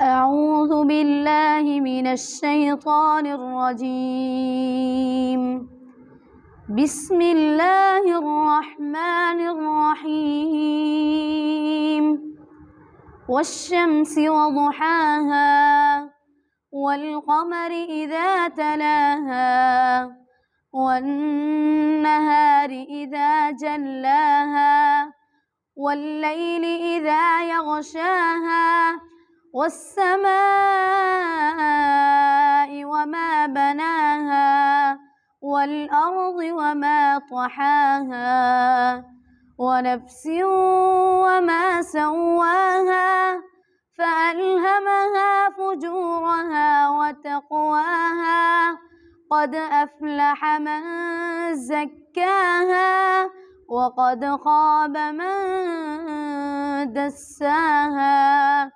أعوذ بالله من الشيطان الرجيم. بسم الله الرحمن الرحيم. والشمس وضحاها والقمر إذا تلاها والنهار إذا جلاها والليل إذا يغشاها والسماء وما بناها والأرض وما طحاها ونفس وما سواها فألهمها فجورها وتقواها قد أفلح من زكاها وقد خاب من دساها